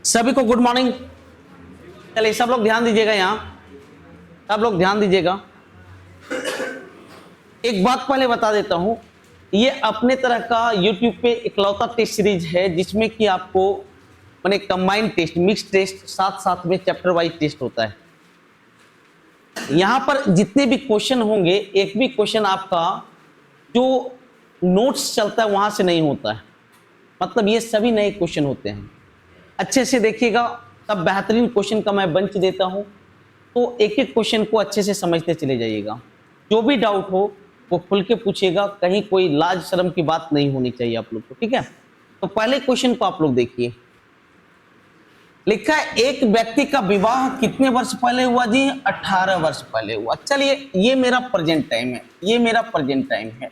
सभी को good morning. चलिए सब लोग ध्यान दीजिएगा, यहाँ सब लोग ध्यान दीजिएगा। एक बात पहले बता देता हूं, ये अपने तरह का YouTube पे इकलौता टेस्ट सीरीज है जिसमें कि आपको मैंने कंबाइंड टेस्ट, मिक्स टेस्ट, साथ साथ में चैप्टर वाइज टेस्ट होता है। यहाँ पर जितने भी क्वेश्चन होंगे, एक भी क्वेश्चन आपका जो नोट्स चलता है वहां से नहीं होता है, मतलब ये सभी नए क्वेश्चन होते हैं। अच्छे से देखिएगा, तब बेहतरीन क्वेश्चन का मैं बंच देता हूं, तो एक एक क्वेश्चन को अच्छे से समझते चले जाइएगा। जो भी डाउट हो वो खुल के पूछिएगा, कहीं कोई लाज शर्म की बात नहीं होनी चाहिए आप लोग को, ठीक है। तो पहले क्वेश्चन को आप लोग देखिए। लिखा है एक व्यक्ति का विवाह कितने वर्ष पहले हुआ जी? 18 वर्ष पहले हुआ। चलिए ये मेरा प्रेजेंट टाइम है, ये मेरा प्रेजेंट टाइम है,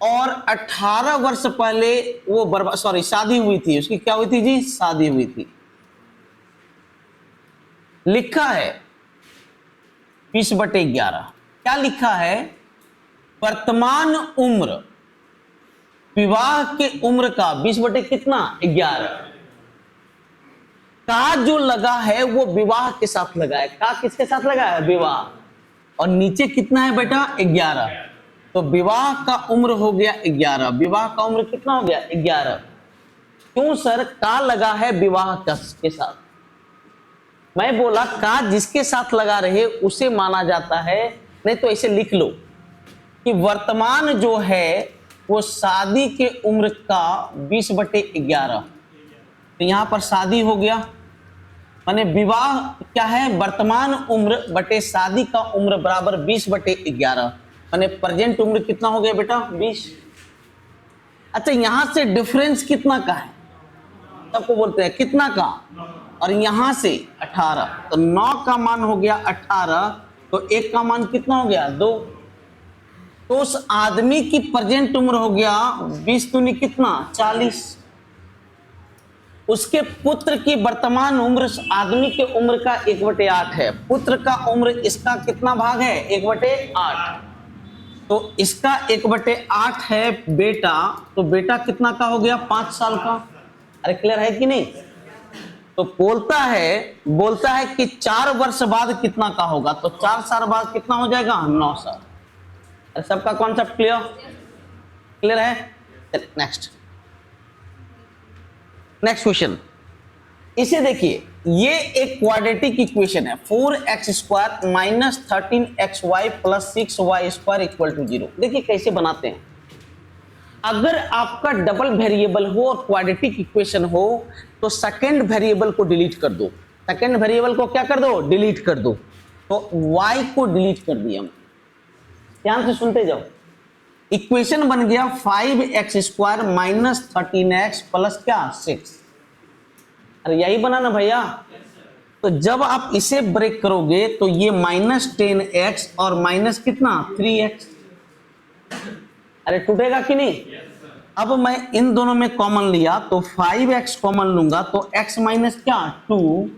और 18 वर्ष पहले वो शादी हुई थी। उसकी क्या हुई थी जी? शादी हुई थी। लिखा है 20/11। क्या लिखा है? वर्तमान उम्र विवाह के उम्र का 20/11 का जो लगा है वो विवाह के साथ लगा है। का किसके साथ लगा है? विवाह। और नीचे कितना है बेटा? 11। तो विवाह का उम्र हो गया 11। विवाह का उम्र कितना हो गया? 11। क्यों सर का लगा है विवाह के साथ? मैं बोला का जिसके साथ लगा रहे उसे माना जाता है, नहीं तो ऐसे लिख लो कि वर्तमान जो है वो शादी के उम्र का 20/11। तो यहां पर शादी हो गया, माने विवाह क्या है? वर्तमान उम्र बटे शादी का उम्र बराबर 20/11। माने प्रेजेंट उम्र कितना हो गया बेटा? 20। अच्छा यहां से डिफरेंस कितना का है? सबको बोलते हैं कितना का? और यहां से 18। तो 9 का मान हो गया 18, तो 1 का मान कितना हो गया? 2। तो उस आदमी की प्रेजेंट उम्र हो गया 20 दूनी कितना? 40। उसके पुत्र की वर्तमान उम्र आदमी के उम्र का 1/8 है। पुत्र का उम्र इसका कितना भाग है? 1/8। तो इसका 1/8 है बेटा, तो बेटा कितना का हो गया? 5 साल का। अरे क्लियर है कि नहीं? तो बोलता है कि 4 वर्ष बाद कितना का होगा? तो 4 साल बाद कितना हो जाएगा? 9 साल। अरे सबका कॉन्सेप्ट क्लियर है? Next question. इसे देखिए, ये एक क्वाड्रेटिक इक्वेशन है। 4x² - 13xy + 6y² = 0। देखिए कैसे बनाते हैं। अगर आपका डबल वेरिएबल हो और क्वाड्रेटिक इक्वेशन हो तो सेकंड वेरिएबल को डिलीट कर दो। सेकंड वेरिएबल को क्या कर दो? डिलीट कर दो। तो y को डिलीट कर दिया। ध्यान से सुनते जाओ। इक्वेशन बन गया 5x² - 13x + क्या? 6। अरे यही बना ना भैया। तो जब आप इसे ब्रेक करोगे तो ये -10x और माइनस कितना? 3x। अरे टूटेगा कि नहीं? अब मैं इन दोनों में कॉमन लिया तो 5x कॉमन लूंगा तो x माइनस क्या? 2।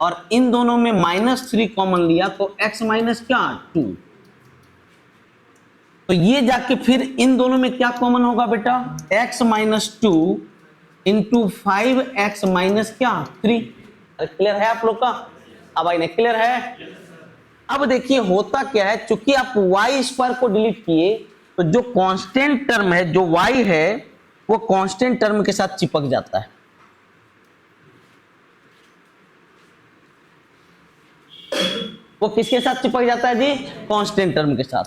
और इन दोनों में -3 कॉमन लिया तो x माइनस क्या? 2। तो ये जाके फिर इन दोनों में क्या कॉमन होगा बेटा? x - 2 × 5x - क्या? 3। क्लियर है आप लोग का? अब भाई ने क्लियर है? अब देखिए होता क्या है, चूंकि आप y² को डिलीट किए तो जो कांस्टेंट टर्म है, जो y है, वो कांस्टेंट टर्म के साथ चिपक जाता है। वो किसके साथ चिपक जाता है जी? कांस्टेंट टर्म के साथ।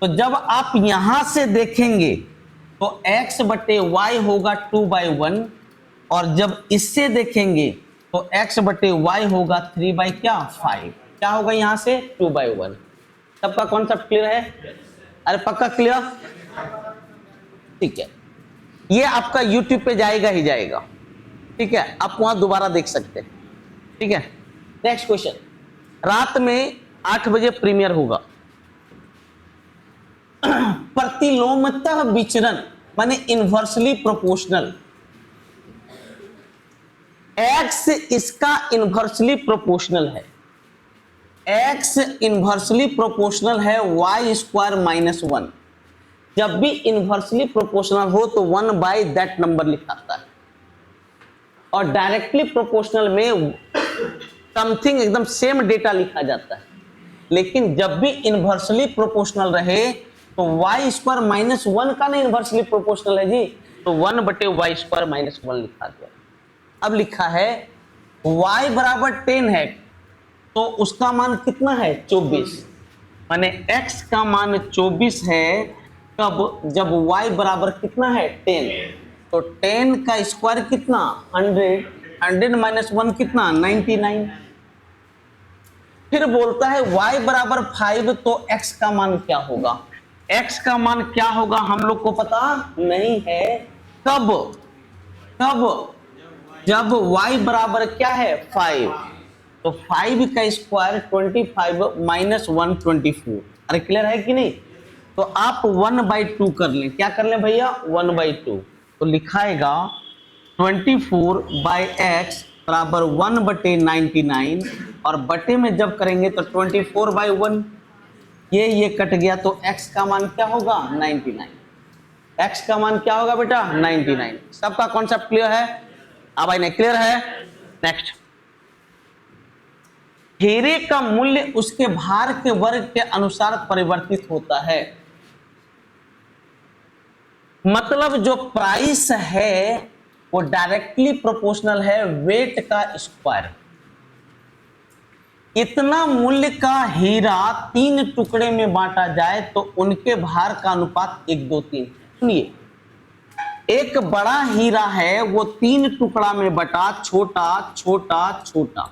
तो जब आप यहां से देखेंगे तो x/y होगा 2/1, और जब इससे देखेंगे तो x/y होगा 3/5। क्या होगा यहां से? 2/1। सबका कॉन्सेप्ट क्लियर है? अरे पक्का क्लियर? ठीक है, ये आपका YouTube पे जाएगा ही जाएगा, ठीक है, आप वहां दोबारा देख सकते हैं, ठीक है। Next question. रात में 8 बजे प्रीमियर होगा। प्रतिलोमतः विचरण माने इनवर्सली प्रोपोर्शनल। x इसका इनवर्सली प्रोपोर्शनल है। x इनवर्सली प्रोपोर्शनल है y² - 1। जब भी इनवर्सली प्रोपोर्शनल हो तो 1 बाय दैट नंबर लिखाता है। और डायरेक्टली प्रोपोर्शनल में समथिंग एकदम सेम डेटा लिखा जाता है, लेकिन जब भी इनवर्सली प्रोपोर्शनल रहे तो y स्क्वायर माइनस 1 का ना इनवर्सली प्रोपोर्शनल है जी, तो 1/y स्क्वायर माइनस 1 लिखा गया। अब लिखा है y बराबर 10 है तो उसका मान कितना है 24, माने x का मान 24 है कब, जब y बराबर कितना है 10, तो 10 का स्क्वायर कितना 100, 100 माइनस 1 कितना 99। फिर बोलता है y बराबर 5 तो x का मान क्या होगा, x का मान क्या होगा हम लोग को पता नहीं है, कब जब y बराबर क्या है 5, तो 5 का स्क्वायर 25 माइनस 1 24। अरे क्लियर है कि नहीं, तो आप 1/2 कर लें, क्या कर लें भैया 1/2, तो लिखाएगा 24/x बराबर 1/99, और बटे में जब करेंगे तो 24/1, ये कट गया तो x का मान क्या होगा 99, x का मान क्या होगा बेटा 99। सबका कॉन्सेप्ट क्लियर है, अब भाई नहीं क्लियर है। नेक्स्ट, हीरे का मूल्य उसके भार के वर्ग के अनुसार परिवर्तित होता है, मतलब जो प्राइस है वो डायरेक्टली प्रोपोर्शनल है वेट का स्क्वायर। इतना मूल्य का हीरा 3 टुकड़े में बांटा जाए तो उनके भार का अनुपात 1:2:3। सुनिए, एक बड़ा हीरा है वो 3 टुकड़ा में बटा, छोटा छोटा छोटा,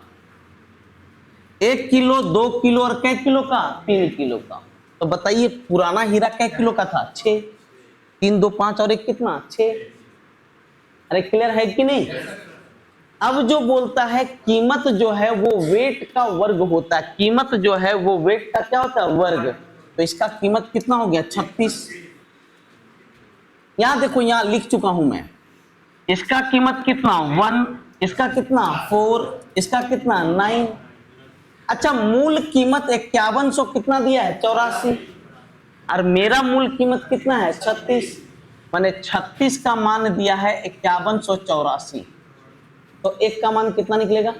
1 किलो 2 किलो और कै किलो का 3 किलो का। तो बताइए पुराना हीरा कै किलो का था 6, 3 2 5 और 1 कितना 6। अरे क्लियर है कि नहीं। अब जो बोलता है कीमत जो है वो वेट का वर्ग होता है, कीमत जो है वो वेट का क्या होता है वर्ग, तो इसका कीमत कितना हो गया 36। यहां देखो यहां लिख चुका हूं मैं, इसका कीमत कितना 1, इसका कितना 4, इसका कितना 9। अच्छा, मूल कीमत 5100 कितना दिया है 84, और मेरा मूल कीमत कितना है 36, माने 36 का मान दिया है 5184, तो एक का मान कितना निकलेगा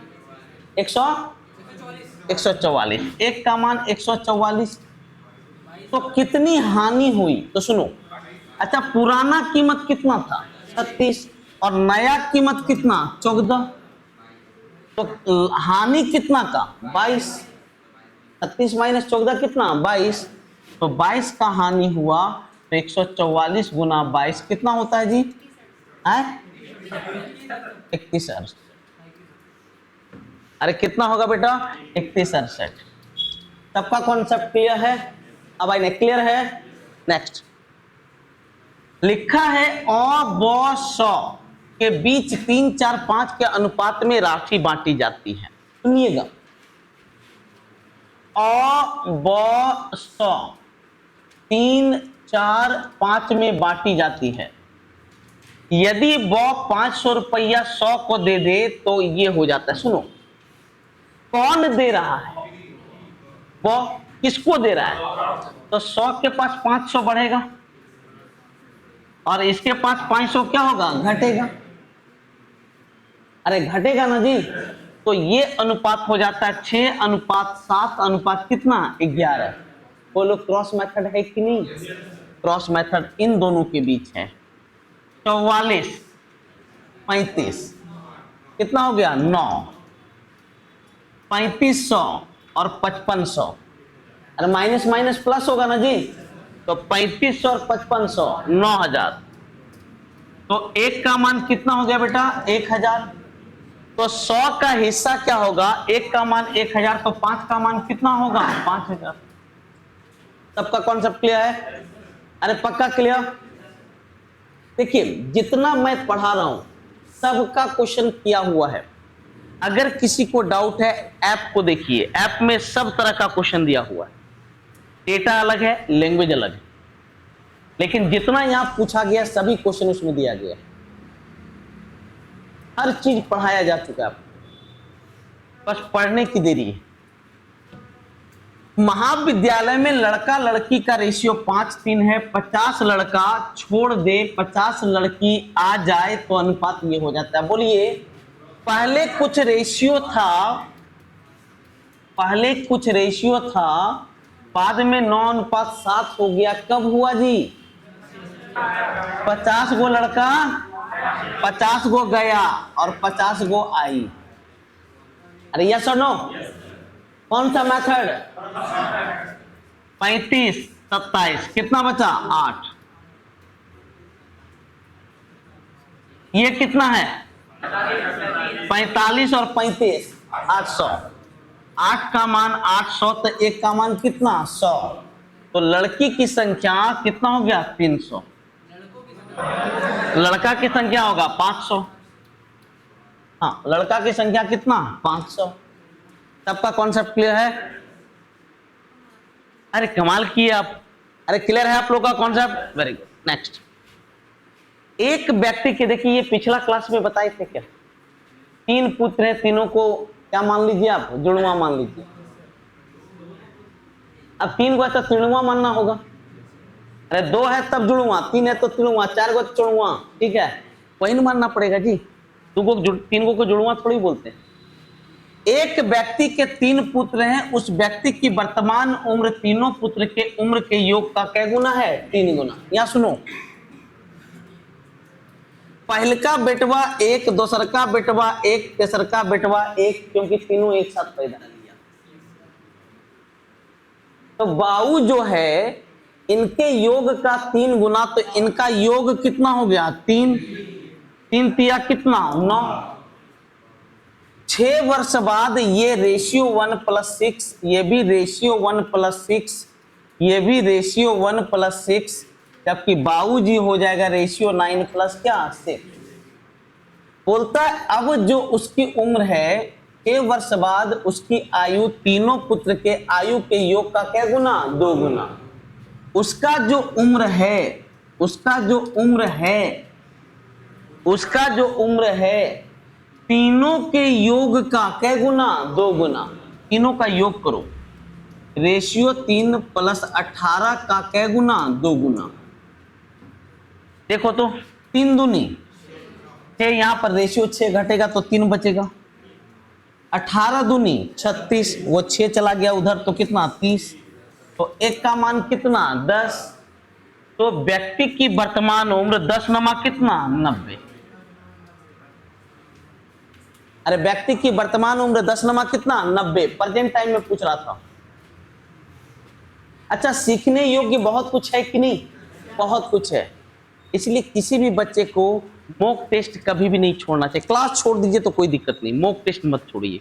144, एक का मान 144, तो कितनी हानि हुई तो सुनो। अच्छा, पुराना कीमत कितना था 36 और नया कीमत कितना 14, तो हानि कितना का 22, 36 माइनस 14 कितना 22, तो 22 का हानि हुआ, तो 144 गुना 22 कितना होता है जी 31। अरे कितना होगा बेटा 31। सबका कॉन्सेप्ट क्लियर है, अब आई क्लियर है। नेक्स्ट, लिखा है अ ब स के बीच 3 4 5 के अनुपात में राशि बांटी जाती है। सुनिएगा, अ ब स 3 4 5 में बांटी जाती है। यदि ब 500 रुपया 100 को दे दे तो ये हो जाता है। सुनो, कौन दे रहा है, वो किसको दे रहा है, तो 100 के पास 500 बढ़ेगा और इसके पास 500 क्या होगा घटेगा। अरे घटेगा ना जी, तो ये अनुपात हो जाता है 6:7 अनुपात कितना 11। बोलो क्रॉस मेथड है कि नहीं, क्रॉस मेथड इन दोनों के बीच है। 44 35 कितना हो गया 9, 3500 और 5500, अरे माइनस माइनस प्लस होगा ना जी, तो 3500 और 5500 9000, तो एक का मान कितना हो गया बेटा 1000, तो 100 का हिस्सा क्या होगा, एक का मान 1000, तो 5 का मान कितना होगा 5000। सबका कॉन्सेप्ट क्लियर है, अरे पक्का क्लियर। देखिए जितना मैं पढ़ा रहा हूं सबका क्वेश्चन किया हुआ है, अगर किसी को डाउट है ऐप को देखिए, ऐप में सब तरह का क्वेश्चन दिया हुआ है, डेटा अलग है लैंग्वेज अलग है, लेकिन जितना यहां पूछा गया सभी क्वेश्चन उसमें दिया गया, हर चीज पढ़ाया जा चुका है, बस पढ़ने की देरी है। महाविद्यालय में लड़का लड़की का रेशियो 5:3 है, 50 लड़का छोड़ दे 50 लड़की आ जाए तो अनुपात ये हो जाता है। बोलिए पहले कुछ रेशियो था, पहले कुछ रेशियो था, बाद में 9:7 हो गया। कब हुआ जी? 50 गो लड़का 50 गो गया और 50 गो आई। अरे यस और नो? कौन सा मेथड? 35 27 कितना बचा? 8। ये कितना है? 45 और 35 800। 8 का मान 800 तो 1 का मान कितना? 100। तो लड़की की संख्या कितना हो गया? 300। लड़का की संख्या होगा 500। हाँ, लड़का की संख्या कितना? 500। सबका कॉन्सेप्ट क्लियर है? अरे कमाल किए आप। अरे क्लियर है आप लोग का कॉन्सेप्ट? Very good. नेक्स्ट, एक व्यक्ति के, देखिए ये पिछला क्लास में बताए थे क्या, 3 पुत्र हैं, तीनों को क्या मान लीजिए आप? जुड़वा मान लीजिए। अब 3 को है तो तिड़ुआ मानना होगा। अरे 2 है तब जुड़वा, 3 है तो तिड़ुआ, 4 को चुड़वा, ठीक है, वही नहीं मानना पड़ेगा जी। 3 को जुड़वा थोड़ी बोलते हैं। एक व्यक्ति के 3 पुत्र हैं, उस व्यक्ति की वर्तमान उम्र तीनों पुत्र के उम्र के योग का क्या गुना है? 3 गुना। यहां सुनो, पहल का बेटवा 1, दूसर का बेटवा 1, तेसर का बेटवा 1, क्योंकि तीनों एक साथ पैदा लिया। तो बाऊ जो है, इनके योग का 3 गुना, तो इनका योग कितना हो गया? 3 3 तिया कितना? 9। 6 वर्ष बाद ये रेशियो 1+6, ये भी रेशियो 1+6, ये भी रेशियो 1+6, जबकि बाबूजी हो जाएगा रेशियो 9+6। बोलता है अब जो उसकी उम्र है 6 वर्ष बाद उसकी आयु तीनों पुत्र के आयु के योग का क्या गुना? 2 गुना। उसका जो उम्र है, उसका जो उम्र है, उसका जो उम्र है तीनों के योग का क्या गुना? 2 गुना। तीनों का योग करो, रेशियो 3 + 18 का क्या गुना? 2 गुना। देखो तो 3 दूनी 6, यहां पर रेशियो 6 घटेगा तो 3 बचेगा। 18 दूनी 36, वो 6 चला गया उधर तो कितना? 30। तो 1 का मान कितना? 10। तो व्यक्ति की वर्तमान उम्र 10 नमा कितना? 90। अरे व्यक्ति की वर्तमान उम्र 10 नमा कितना? 90। प्रेजेंट टाइम में पूछ रहा था। अच्छा, सीखने योग्य बहुत कुछ है कि नहीं? बहुत कुछ है। इसलिए किसी भी बच्चे को मॉक टेस्ट कभी भी नहीं छोड़ना चाहिए। क्लास छोड़ दीजिए तो कोई दिक्कत नहीं, मॉक टेस्ट मत छोड़िए।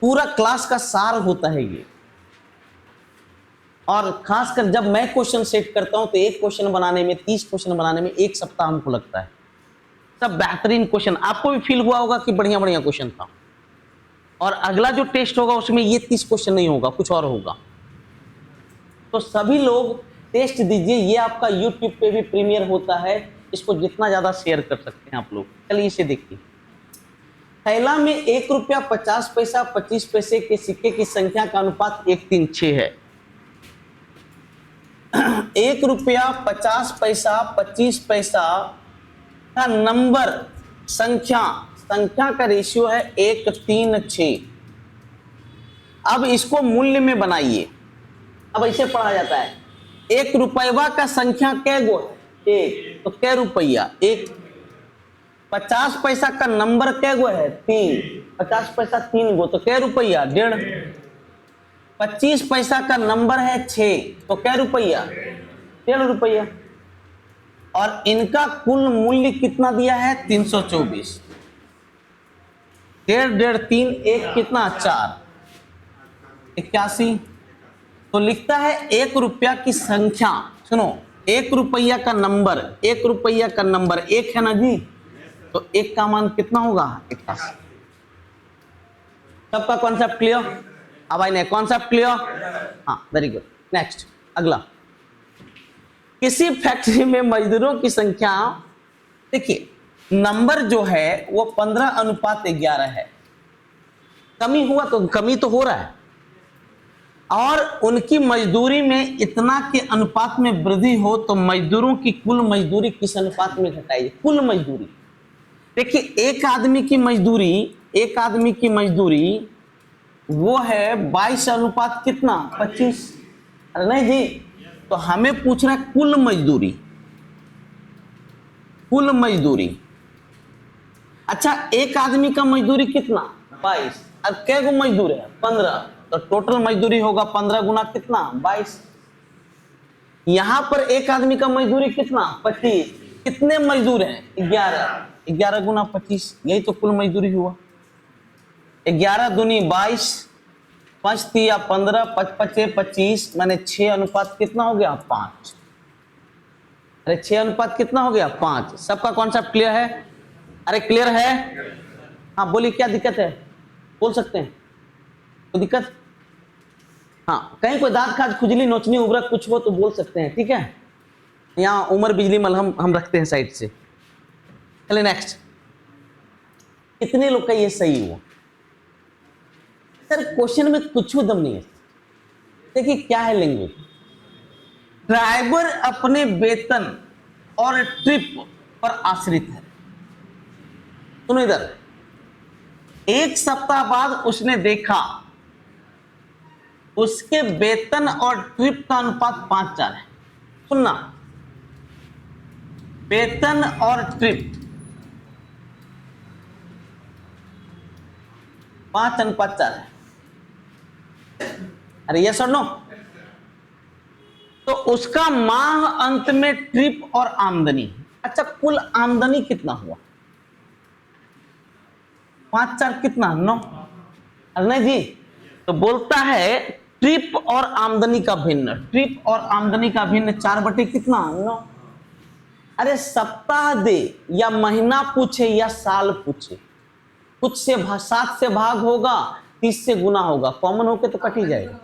पूरा क्लास का सार होता है ये। और खासकर जब मैं क्वेश्चन सेट करता हूं तो एक क्वेश्चन बनाने में, 30 क्वेश्चन बनाने में 1 सप्ताह हमको लगता है। सब बेहतरीन क्वेश्चन, आपको भी फील हुआ होगा कि बढ़िया बढ़िया क्वेश्चन था। और अगला जो टेस्ट होगा उसमें ये 30 क्वेश्चन नहीं होगा, कुछ और होगा। तो सभी लोग टेस्ट दीजिए। ये आपका YouTube पे भी प्रीमियर होता है, इसको जितना ज्यादा शेयर कर सकते हैं आप लोग। चलिए इसे देखिए। थैला में 1 रुपया 50 पैसा 25 पैसे के सिक्के की संख्या का अनुपात 1:3:6 है। 1 रुपया 50 पैसा 25 पैसा का नंबर संख्या का रेशियो है 1:3:6। अब इसको मूल्य में बनाइए। अब ऐसे पढ़ा जाता है, 1 रुपया का संख्या कै गो? 1, तो कै रुपया? 1। 50 पैसा का नंबर कै गो है? 3। 50 पैसा 3 गो, तो कै रुपया? 1.5। 25 पैसा का नंबर है 6, तो कै रुपया? 1.5 रुपया। और इनका कुल मूल्य कितना दिया है? 324। 1.5 1.5 3 1 कितना? 4 81। तो लिखता है 1 रुपया की संख्या, सुनो, 1 रुपया का नंबर, 1 रुपया का नंबर 1 है ना जी, तो 1 का मान कितना होगा? 81। सबका कॉन्सेप्ट क्लियर? अब आई नहीं कॉन्सेप्ट क्लियर? हाँ, वेरी गुड। नेक्स्ट, अगला, किसी फैक्ट्री में मजदूरों की संख्या, देखिए नंबर जो है वो 15:11 है। कमी हुआ तो कमी तो हो रहा है, और उनकी मजदूरी में इतना के अनुपात में वृद्धि हो तो मजदूरों की कुल मजदूरी किस अनुपात में घटाई? कुल मजदूरी। देखिए एक आदमी की मजदूरी वो है 22 अनुपात कितना 25। अरे नहीं जी, तो हमें पूछ रहा है कुल मजदूरी। अच्छा एक आदमी का मजदूरी कितना 22, अब कै गो मजदूर है 15, तो टोटल मजदूरी होगा 15 गुना कितना 22। यहां पर एक आदमी का मजदूरी कितना 25, कितने मजदूर हैं 11, 11 गुना 25, यही तो कुल मजदूरी हुआ। 11 दूनी 22, 5 तिया 15, 5 पचे 25, मैंने 6 अनुपात कितना हो गया 5। अरे 6 अनुपात कितना हो गया 5। सबका कॉन्सेप्ट क्लियर है? अरे क्लियर है? हाँ बोलिए क्या दिक्कत है, बोल सकते हैं, कोई दिक्कत? हाँ कहीं कोई दांत खाज खुजली नोचनी उबरक कुछ हो तो बोल सकते हैं, ठीक है। यहाँ उमर बिजली मलहम हम रखते हैं साइड से। चलिए नेक्स्ट, कितने लोग का ये सही हुआ? सर क्वेश्चन में कुछ दम नहीं है। देखिए क्या है लैंग्वेज, ड्राइवर अपने वेतन और ट्रिप पर आश्रित है। सुनो इधर, एक सप्ताह बाद उसने देखा उसके वेतन और ट्रिप का अनुपात 5:4 है। सुनना, वेतन और ट्रिप 5:4 है। अरे यस और नो? तो उसका माह अंत में ट्रिप और आमदनी, अच्छा कुल आमदनी कितना हुआ 5:4 कितना 9। अरे नहीं जी, तो बोलता है ट्रिप और आमदनी का भिन्न, ट्रिप और आमदनी का भिन्न 4 बटे कितना 9। अरे सप्ताह दे या महीना पूछे या साल पूछे, कुछ से 7 से भाग होगा 30 से गुना होगा, कॉमन होके तो कट ही जाएगा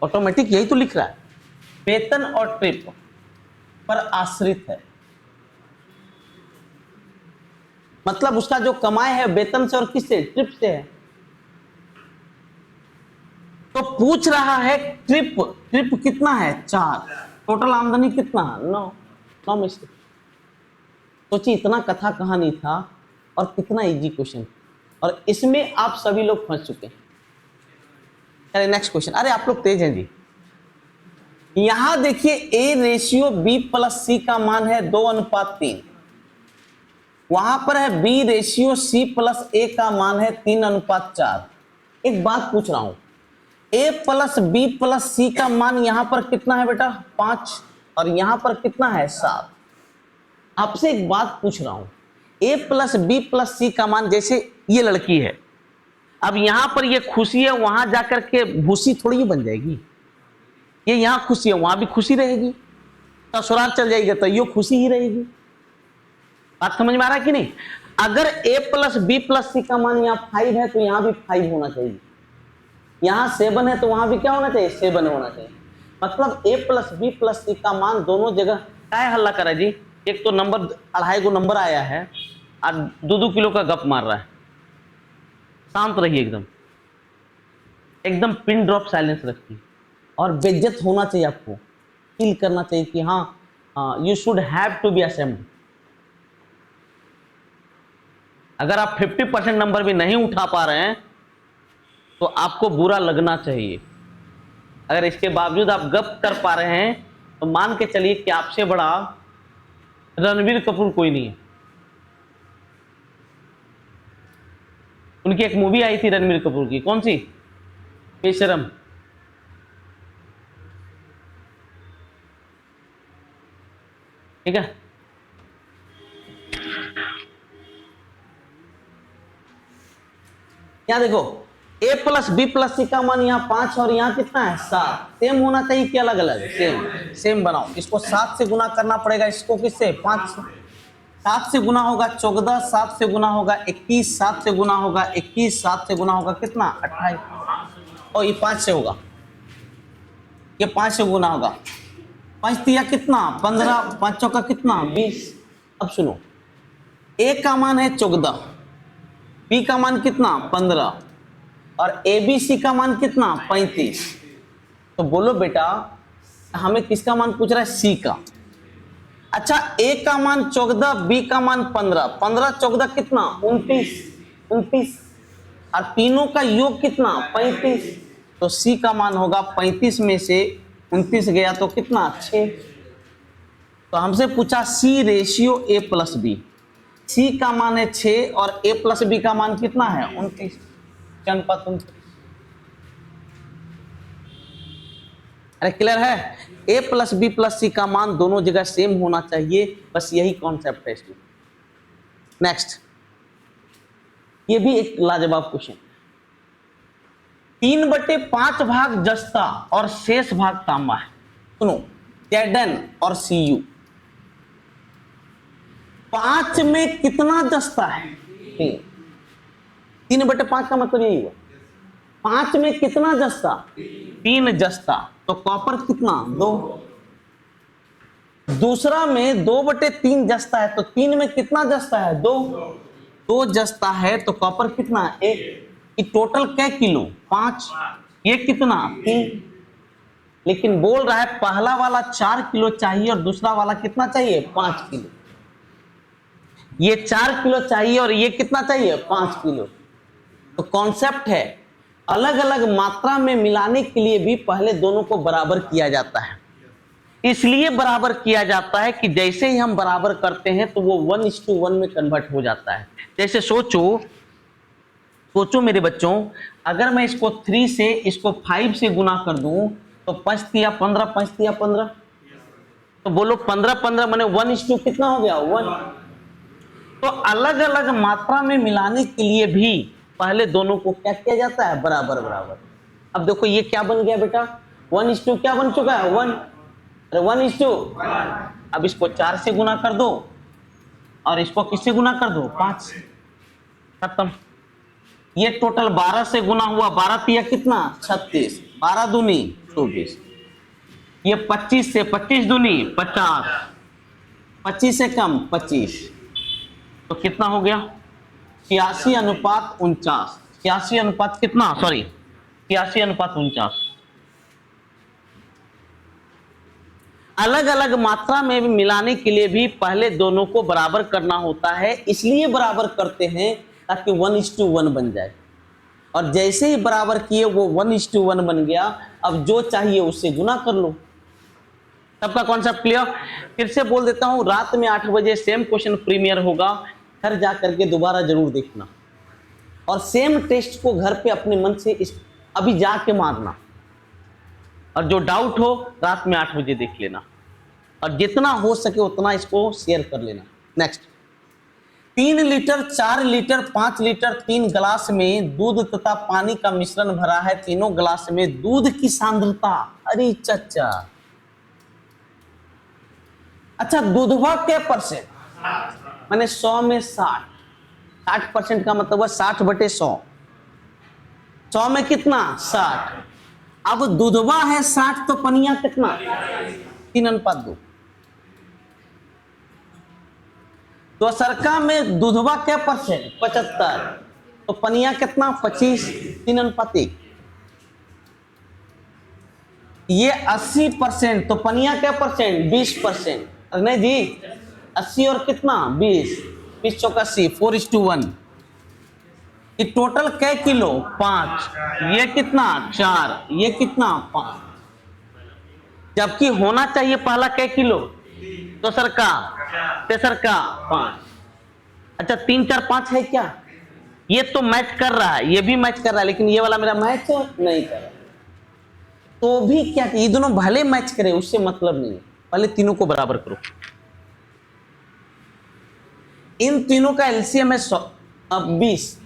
ऑटोमेटिक, यही तो लिख रहा है वेतन और ट्रिप पर आश्रित है। मतलब उसका जो कमाई है वेतन से और किससे, ट्रिप से है। तो पूछ रहा है ट्रिप कितना है 4, टोटल आमदनी कितना 9 में से। सोचिए इतना कथा कहानी था और कितना इजी क्वेश्चन, और इसमें आप सभी लोग फंस चुके हैं। चलिए नेक्स्ट क्वेश्चन। अरे आप लोग तेज हैं जी। यहां देखिए A/B+C का मान है 2:3, वहां पर है B/C+A का मान है 3:4। एक बात पूछ रहा हूं, A+B+C का मान यहां पर कितना है बेटा 5, और यहां पर कितना है 7। आपसे एक बात पूछ रहा हूं, A+B+C का मान, जैसे ये लड़की है, अब यहां पर ये खुशी है, वहां जाकर के भूसी थोड़ी बन जाएगी। ये यहां खुशी है वहां भी खुशी रहेगी, ससुराल चल जाएगी तो ये खुशी ही रहेगी। बात समझ में आ रहा है कि नहीं? अगर A+B+C का मान यहाँ 5 है तो यहाँ भी 5 होना चाहिए, यहाँ 7 है तो वहां भी क्या होना चाहिए 7 होना चाहिए। मतलब A+B+C का मान दोनों जगह। क्या हल्ला करा जी, एक तो नंबर 2.5 गो नंबर आया है और 2-2 किलो का गप मार रहा है। शांत रहिए, एकदम पिन ड्रॉप साइलेंस रखिए, और बेइज्जत होना चाहिए, आपको फील करना चाहिए कि हाँ you should have to be ashamed. अगर आप 50% नंबर भी नहीं उठा पा रहे हैं तो आपको बुरा लगना चाहिए। अगर इसके बावजूद आप गप कर पा रहे हैं तो मान के चलिए कि आपसे बड़ा रणबीर कपूर कोई नहीं है। उनकी एक मूवी आई थी रणबीर कपूर की, कौन सी, बेशरम। ठीक है, यहाँ देखो A+B+C का मान यहाँ 5 और यहाँ कितना है 7। सेम होना चाहिए कि अलग अलग? सेम बनाओ। इसको 7 से गुना करना पड़ेगा, इसको किससे 5 से। 7 से गुना होगा 14, 7 से गुना होगा 21, 7 से गुना होगा 21, 7 से गुना होगा कितना 28, और ये 5 से होगा, ये 5 से गुना होगा। 5 तिया कितना 15, 5 चौका कितना 20। अब सुनो, A का मान है 14, B का मान कितना 15, और ABC का मान कितना 35। तो बोलो बेटा हमें किसका मान पूछ रहा है, C का। अच्छा, a का मान 14, b का मान 15, 15 14 कितना 29, 29 और तीनों का योग कितना 35, तो c का मान होगा 35 में से 29 गया तो कितना 6। तो हमसे पूछा c ratio a plus b, c का मान है 6 और a प्लस बी का मान कितना है 29, अनुपात 29। अरे क्लियर है, a प्लस बी प्लस सी का मान दोनों जगह सेम होना चाहिए, बस यही कॉन्सेप्ट है इसमें। नेक्स्ट, ये भी एक लाजवाब क्वेश्चन, 3/5 भाग जस्ता और शेष भाग तांबा है। सुनो, Zn और Cu, 5 में कितना जस्ता है 3/5 का मतलब यही हुआ, 5 में कितना जस्ता 3 जस्ता, तो कॉपर कितना 2। दूसरा में 2/3 जस्ता है, तो 3 में कितना जस्ता है 2 जस्ता है, तो कॉपर कितना 1। कि टोटल क्या किलो 5, ये कितना 3। लेकिन बोल रहा है पहला वाला 4 किलो चाहिए और दूसरा वाला कितना चाहिए 5 किलो। ये 4 किलो चाहिए और ये कितना चाहिए 5 किलो। तो कॉन्सेप्ट है, अलग अलग मात्रा में मिलाने के लिए भी पहले दोनों को बराबर किया जाता है। इसलिए बराबर किया जाता है कि जैसे ही हम बराबर करते हैं तो वो 1:1 में कन्वर्ट हो जाता है। जैसे सोचो मेरे बच्चों, अगर मैं इसको 3 से इसको 5 से गुना कर दूं तो 5 तिया 15, 5 तिया 15, तो बोलो 15 15 माने 1:2 कितना हो गया 1। तो अलग अलग मात्रा में मिलाने के लिए भी पहले दोनों को क्या किया जाता है बराबर बराबर। अब देखो ये क्या बन गया बेटा 1:2 क्या बन चुका है 1, अरे 1:2। अब इसको 4 से गुना कर दो और इसको किससे गुना कर दो 5, खत्म। ये टोटल 12 से गुना हुआ, 12 तिया कितना 36, 12 दूनी 24। ये 25 से 25 दूनी 50, 25 से कम 25, तो कितना हो गया 86:49, 86 अनुपात कितना, सॉरी 86:49। अलग अलग मात्रा में मिलाने के लिए भी पहले दोनों को बराबर करना होता है, इसलिए बराबर करते हैं ताकि 1:1 बन जाए। और जैसे ही बराबर किए वो 1:1 बन गया, अब जो चाहिए उससे गुना कर लो। सबका कॉन्सेप्ट क्लियर? फिर से बोल देता हूं, रात में 8 बजे सेम क्वेश्चन प्रीमियर होगा, घर जा करके दोबारा जरूर देखना और सेम टेस्ट को घर पे अपने मन से अभी जाके मारना, और जो डाउट हो रात में 8 बजे देख लेना और जितना हो सके उतना इसको शेयर कर लेना। नेक्स्ट, 3 लीटर 4 लीटर 5 लीटर 3 गिलास में दूध तथा पानी का मिश्रण भरा है, तीनों गिलास में दूध की सांद्रता, अरे चचा, अच्छा दूधवा क्या परसेंट, माने 100 में 60% का मतलब है 60/100, 100 में कितना 60। अब दूधवा है 60 तो पनिया कितना 3:2। तो सरका में दूधवा क्या परसेंट 75, तो पनिया कितना 25, 3:1। ये 80%, तो पनिया क्या परसेंट 20%, नहीं जी 80 और कितना 20, 20 चौका 80, 4:1। ये टोटल क्या किलो 5, ये कितना 4, ये कितना 5, जबकि होना चाहिए पहला क्या किलो, दूसर का तेसर का 5। अच्छा 3 4 5 है क्या, ये तो मैच कर रहा है, ये भी मैच कर रहा है, लेकिन ये वाला मेरा मैच नहीं कर रहा, तो भी क्या, ये दोनों भले मैच करे उससे मतलब नहीं है, पहले तीनों को बराबर करो। इन तीनों का एलसीएम है 20,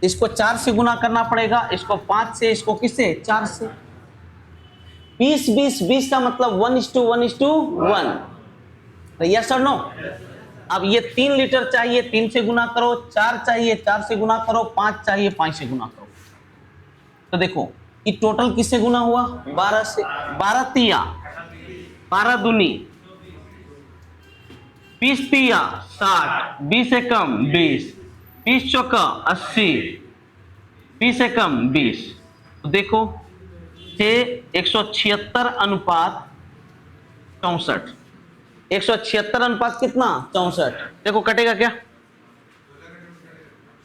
इसको 4 से गुना करना पड़ेगा, इसको 5 से, इसको किससे 4 से। 20 20 20 का मतलब 1:1:1, यस और नो। अब ये 3 लीटर चाहिए 3 से गुना करो, 4 चाहिए 4 से गुना करो, 5 चाहिए 5 से गुना करो। तो देखो ये टोटल किससे गुना हुआ 12 से, 12 तिया 12 दूनी 20 तिया 60, 20 से कम 20, 20 चौका 80, 20 से कम 20। तो देखो 176 अनुपात 64, 176 अनुपात कितना 64। देखो कटेगा क्या,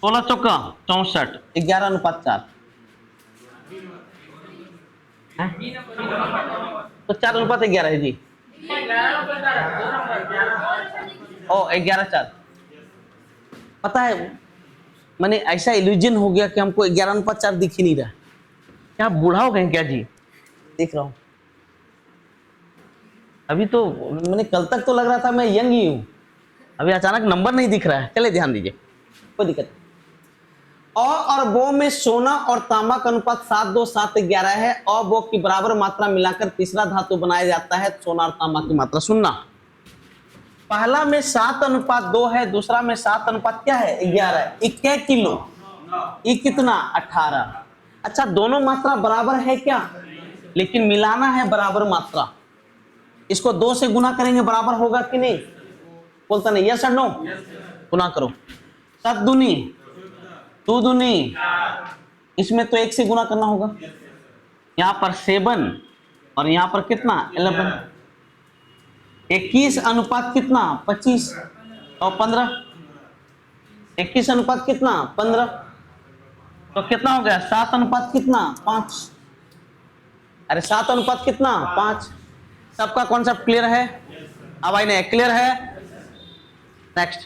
16 चौका 64, 11:4 है? तो 4:11 है जी। ओ 11:4। पता है मैंने ऐसा इल्यूजन हो गया कि हमको 11:4 दिख ही नहीं रहा। क्या बूढ़ा हो गए क्या जी? देख रहा हूं अभी तो, मैंने कल तक तो लग रहा था मैं यंग ही हूं, अभी अचानक नंबर नहीं दिख रहा है। चले ध्यान दीजिए, कोई दिक्कत नहीं। और वो में सोना और तांबा का अनुपात 7:2 7:11 है। और वो की बराबर मात्रा मिलाकर तीसरा धातु बनाया जाता है। सोना और तांबा की मात्रा सुनना, पहला में 7:2 है, दूसरा में 7 क्या है 11 है। 1 किलो, ये कितना 18। अच्छा दोनों मात्रा बराबर है क्या, लेकिन मिलाना है बराबर मात्रा। इसको 2 से गुना करेंगे बराबर होगा कि नहीं, बोलता नहीं, यस और नो? गुना करो, 7 दूनी 2 दूनी, इसमें तो 1 से गुना करना होगा। यहां पर 7 और यहां पर कितना 11, 21 अनुपात कितना 25 और 15, 21 अनुपात कितना 15, तो कितना हो गया 7 अनुपात कितना 5। अरे 7 अनुपात कितना 5। सबका कॉन्सेप्ट क्लियर है? अब आई नहीं क्लियर है? नेक्स्ट,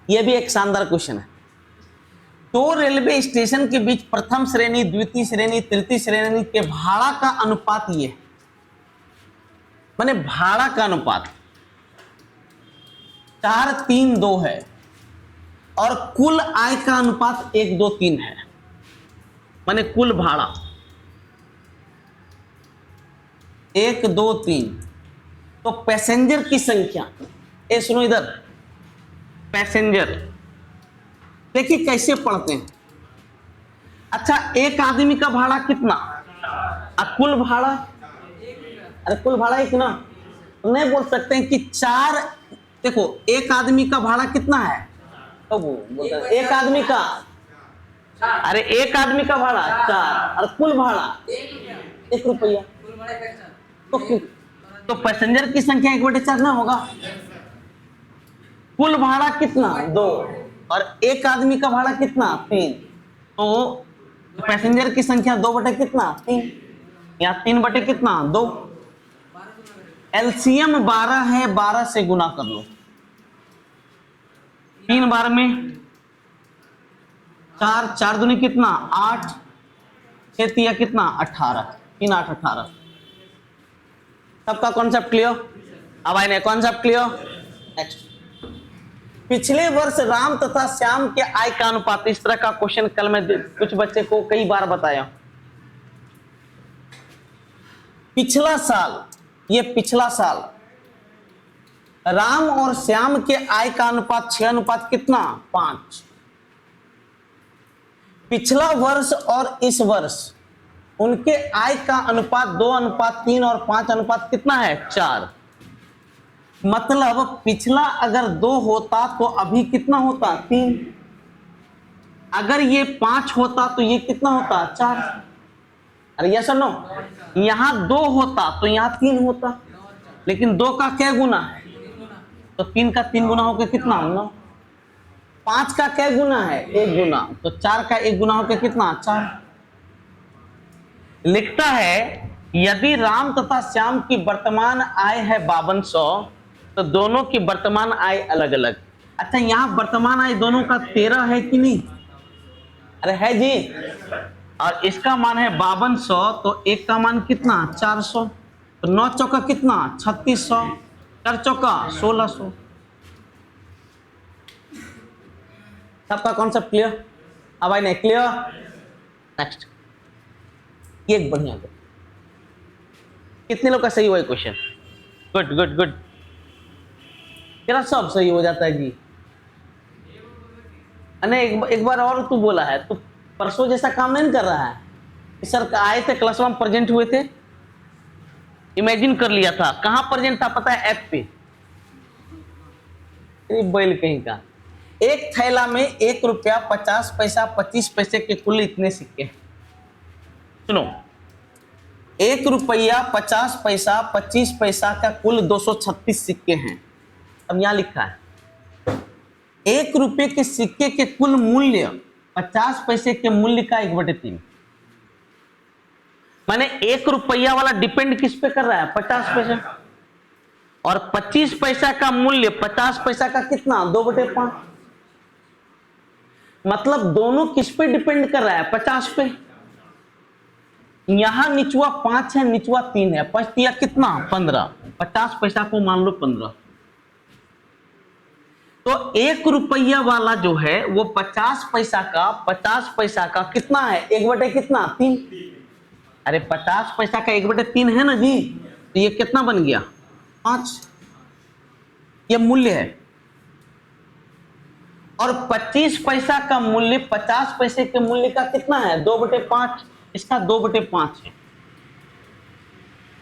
ये भी एक शानदार क्वेश्चन है। 2 रेलवे स्टेशन के बीच प्रथम श्रेणी, द्वितीय श्रेणी, तृतीय श्रेणी के भाड़ा का अनुपात ये, माने भाड़ा का अनुपात 4:3:2 है। और कुल आय का अनुपात 1:2:3 है, माने कुल भाड़ा 1:2:3। तो पैसेंजर की संख्या, ए सुनो इधर, पैसेंजर देखिए कैसे पढ़ते हैं। अच्छा एक आदमी का भाड़ा कितना और कुल भाड़ा, अरे कुल भाड़ा एक ना, नहीं बोल सकते हैं कि 4। देखो एक आदमी का भाड़ा कितना है, तो वो बोलते हैं एक आदमी का, अरे एक आदमी का भाड़ा 4 और कुल भाड़ा 1 रुपया। तो पैसेंजर की संख्या 1/4 ना होगा। कुल भाड़ा कितना 2 और एक आदमी का भाड़ा कितना 3, तो पैसेंजर की संख्या 2 कितना 3, या 3 कितना 2। एलसीएम 12 है, 12 से गुना कर लो, 3 बार में 4, 4 दूनी कितना 8, 6 तिया कितना 18, 3 8 18। सबका कॉन्सेप्ट क्लियर? अब आए कॉन्सेप्ट क्लियर? नेक्स्ट, पिछले वर्ष राम तथा श्याम के आय का अनुपात, इस तरह का क्वेश्चन कल मैं कुछ बच्चे को कई बार बताया। पिछला साल, ये पिछला साल राम और श्याम के आय का अनुपात 6 कितना 5। पिछला वर्ष और इस वर्ष उनके आय का अनुपात 2:3 और 5 कितना है 4। मतलब पिछला अगर 2 होता तो अभी कितना होता 3, अगर ये 5 होता तो ये कितना होता 4। अरे यस और नो? यहां 2 होता तो यहां 3 होता, लेकिन 2 का क्या गुना है, तो 3 का 3 गुना होकर कितना 9। 5 का क्या गुना है 1 गुना, तो 4 का 1 गुना होकर कितना 4। लिखता है यदि राम तथा श्याम की वर्तमान आय है 5200, तो दोनों की वर्तमान आय अलग अलग। अच्छा यहां वर्तमान आय दोनों का 13 है कि नहीं, अरे है जी, और इसका मान है 5200, तो एक का मान कितना 400, तो 9 चौका कितना 3600, 4 चौका 1600। सबका कॉन्सेप्ट क्लियर? अब आई नहीं क्लियर? नेक्स्ट, ये एक बढ़िया है। कितने लोग का सही हुआ क्वेश्चन? गुड गुड गुड, तेरा सब सही हो जाता है जी। अने एक बार और तू बोला है, तू परसों जैसा काम नहीं कर रहा है। सर आए थे क्लास में, प्रेजेंट हुए थे, इमेजिन कर लिया था। कहां प्रेजेंट था पता है? ऐप पे। बैल कहीं का। एक थैला में 1 रुपया 50 पैसा 25 पैसे के कुल इतने सिक्के। सुनो, ₹1, 50 पैसा, 25 पैसा का कुल 236 सिक्के हैं। अब यहां लिखा है ₹1 के सिक्के के कुल मूल्य 50 पैसे के मूल्य का 1/3। माने ₹1 वाला डिपेंड किस पे कर रहा है? 50 पैसा। और 25 पैसा का मूल्य 50 पैसा का कितना? 2/5। मतलब दोनों किस पे डिपेंड कर रहा है? 50 पे। यहां निचुआ 5 है, निचुआ 3 है, 5 दिया कितना? 15। 50 पैसा को मान लो 15। तो ₹1 वाला जो है वो 50 पैसा का कितना है? 1/3 कितना? 3। अरे 50 पैसा का 1/3 है ना जी, तो ये कितना बन गया? 5। ये मूल्य है। और 25 पैसा का मूल्य 50 पैसे के मूल्य का कितना है? 2/5। इसका 2/5 है।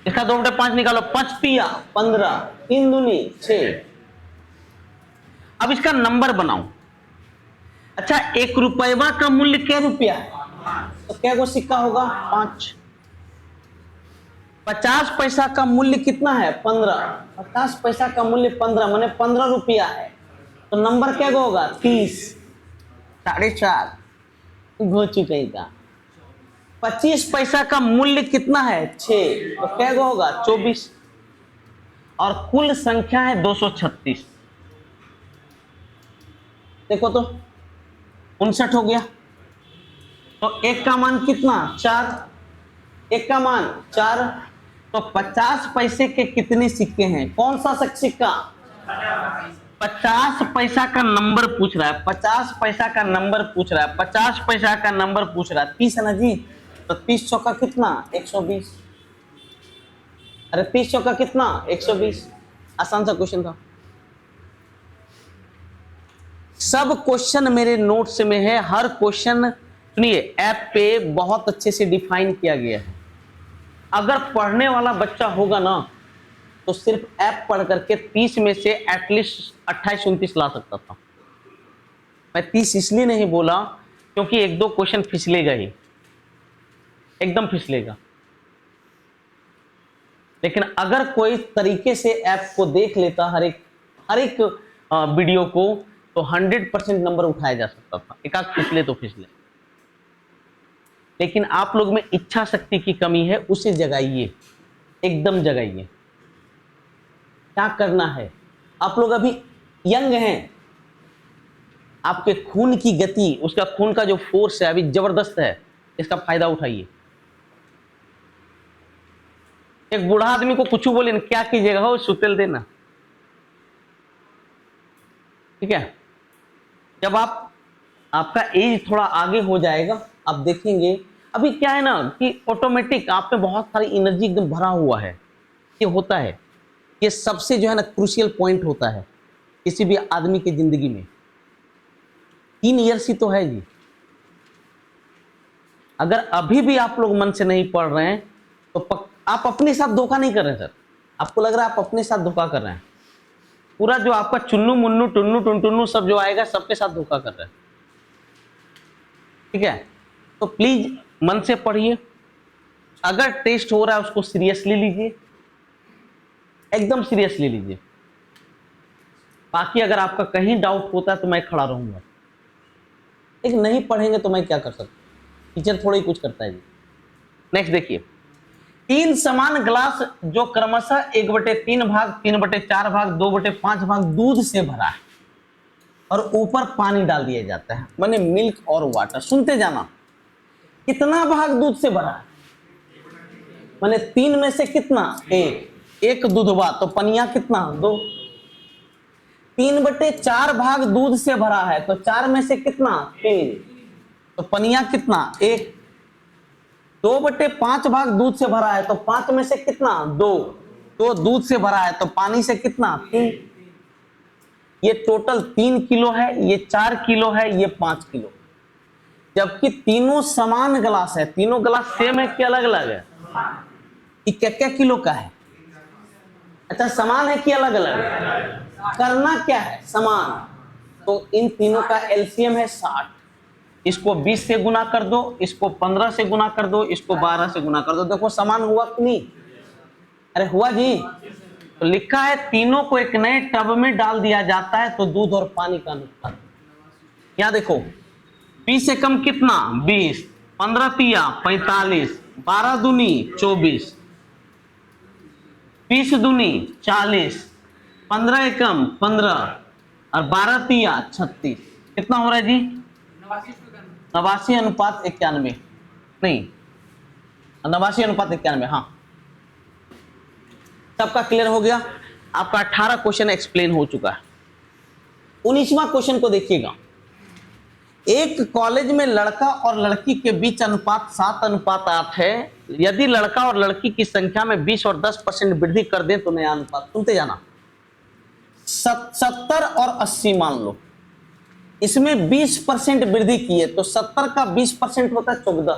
इसका 2/5 निकालो। 5 तिया 15, 3 दूनी 6। अब इसका नंबर बनाओ। अच्छा, ₹1 का मूल्य क्या रुपया है? तो क्या को सिक्का होगा? 5। 50 पैसा का मूल्य कितना है? 15। 50 पैसा का मूल्य 15 माने ₹15 है। तो नंबर क्या होगा? 30। 4.5 हो चुके का। 25 पैसा का मूल्य कितना है? 6। तो क्या होगा? 24। और कुल संख्या है 236। देखो तो 59 हो गया। तो 1 का मान कितना? 4। 1 का मान 4। तो 50 पैसे के कितने सिक्के हैं? कौन सा सिक्का? 50 पैसा का नंबर पूछ रहा है। 50 पैसा का नंबर पूछ रहा है। 50 पैसा का नंबर पूछ रहा है। 30 है ना जी, तो 30 चौका कितना? 120। अरे 30 चौका कितना? 120। आसान सा क्वेश्चन था। सब क्वेश्चन मेरे नोट्स में है। हर क्वेश्चन सुनिए ऐप पे बहुत अच्छे से डिफाइन किया गया है। अगर पढ़ने वाला बच्चा होगा ना तो सिर्फ ऐप पढ़ करके 30 में से एटलीस्ट 28-29 ला सकता था। मैं 30 इसलिए नहीं बोला क्योंकि 1-2 क्वेश्चन फिसलेगा ही, एकदम फिसलेगा। लेकिन अगर कोई तरीके से ऐप को देख लेता हर एक वीडियो को, तो 100% नंबर उठाया जा सकता था। एक आध फिसले तो फिसले। लेकिन आप लोग में इच्छा शक्ति की कमी है, उसे जगाइए, एकदम जगाइए। क्या करना है? आप लोग अभी यंग हैं, आपके खून की गति, उसका खून का जो फोर्स है अभी जबरदस्त है, इसका फायदा उठाइए। एक बूढ़ा आदमी को कुछ बोले ना, क्या कीजिएगा? हो सुतेल देना, ठीक है। जब आपका एज थोड़ा आगे हो जाएगा, आप देखेंगे अभी क्या है ना कि ऑटोमेटिक आप में बहुत सारी एनर्जी एकदम भरा हुआ है। ये होता है, ये सबसे जो है ना क्रूशियल पॉइंट होता है किसी भी आदमी की जिंदगी में। 3 ईयर्स ही तो है जी। अगर अभी भी आप लोग मन से नहीं पढ़ रहे हैं तो आप अपने साथ धोखा नहीं कर रहे हैं सर। आपको लग रहा है आप अपने साथ धोखा कर रहे हैं। पूरा जो आपका चुन्नू मुन्नू टुन्नू टुनटुन्नू सब जो आएगा सबके साथ धोखा कर रहे हैं, ठीक है। तो प्लीज मन से पढ़िए। अगर टेस्ट हो रहा है उसको सीरियसली लीजिए, एकदम सीरियसली लीजिए। बाकी अगर आपका कहीं डाउट होता है तो मैं खड़ा रहूंगा, लेकिन नहीं पढ़ेंगे तो मैं क्या कर सकता हूं? टीचर थोड़ा ही कुछ करता है जी। नेक्स्ट देखिए, 3 समान ग्लास जो क्रमशः 1/3 भाग, 3/4 भाग, 2/5 भाग दूध से भरा है और ऊपर पानी डाल दिया जाता है, माने मिल्क और वाटर। सुनते जाना, कितना भाग दूध से भरा है? माने 3 में से कितना? 1 दूधवा, तो पनिया कितना? 2। 3/4 भाग दूध से भरा है, तो 4 में से कितना? 3, तो पनिया कितना? 1। 2/5 भाग दूध से भरा है, तो 5 में से कितना? 2। तो दूध से भरा है तो पानी से कितना? 3। ये टोटल 3 किलो है, ये 4 किलो है, ये 5 किलो। जबकि तीनों समान ग्लास है। तीनों ग्लास सेम है कि अलग अलग है? कि क्या किलो का है? अच्छा, समान है कि अलग अलग? करना क्या है? समान। तो इन तीनों का एलसीएम है 60। इसको 20 से गुना कर दो, इसको 15 से गुना कर दो, इसको 12 से गुना कर दो। देखो समान हुआ कि नहीं? अरे हुआ जी। तो लिखा है तीनों को एक नए टब में डाल दिया जाता है तो दूध और पानी का अनुपात। यहाँ देखो 20 से कम कितना 20, 15 तिया 45, 12 दूनी 24, 20 दूनी 40, 15 एकम 15 और 12 तिया 36। कितना हो रहा है जी? 89:91। नहीं 89:91। हाँ, सबका क्लियर हो गया? आपका 18 क्वेश्चन एक्सप्लेन हो चुका है। 19वां क्वेश्चन को देखिएगा। एक कॉलेज में लड़का और लड़की के बीच अनुपात 7:8 है। यदि लड़का और लड़की की संख्या में 20 और 10% वृद्धि कर दें तो नया अनुपात। सुनते जाना। 70 और 80 मान लो, इसमें 20% वृद्धि की है तो 70 का 20% होता है 14।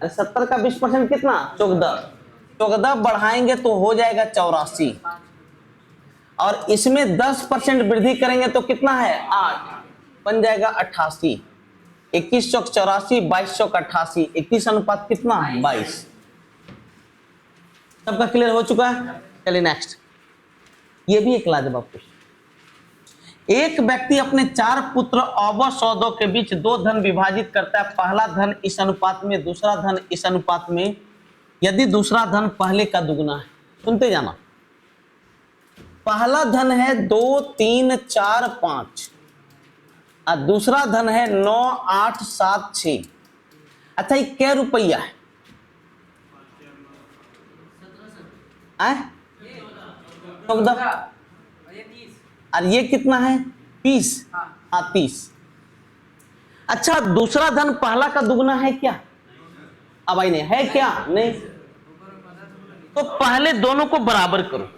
अरे 70 का 20% कितना? 14। 14 बढ़ाएंगे तो हो जाएगा 84 और इसमें 10% वृद्धि करेंगे तो कितना है? 8, बन जाएगा 88। 21 चौक 84, 22 चौक 88, 21 अनुपात कितना? 22। सबका क्लियर हो चुका है? चलिए नेक्स्ट। ये भी एक लाजवाब क्वेश्चन। एक व्यक्ति अपने 4 पुत्र और सौदों के बीच 2 धन विभाजित करता है। पहला धन इस अनुपात में, दूसरा धन इस अनुपात में, यदि दूसरा धन पहले का दुगना है। सुनते जाना। पहला धन है 2, 3, 4, 5 और दूसरा धन है 9, 8, 7, 6। अच्छा, ये क्या रुपया है? 14। और ये कितना है? 30। हाँ 30। अच्छा, दूसरा धन पहला का दुगना है क्या? अब आई नहीं है क्या? नहीं। तो पहले दोनों को बराबर करो।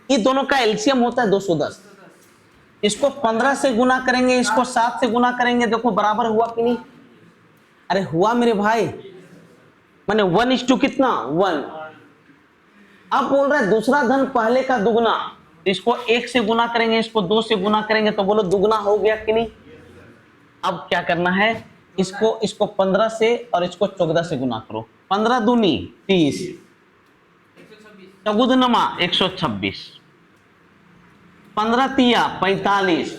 ये दोनों का एलसीएम होता है 210। इसको 15 से गुना करेंगे, इसको 7 से गुना करेंगे। देखो बराबर हुआ कि नहीं? अरे हुआ मेरे भाई। माने 1:2 कितना? 1। अब बोल रहा है दूसरा धन पहले का दुगना, इसको 1 से गुना करेंगे, इसको 2 से गुना करेंगे तो बोलो दुगना हो गया कि नहीं? अब क्या करना है? इसको 15 से और इसको 14 से गुना करो। 15 दूनी 30, 14 126, 15 तिया 45,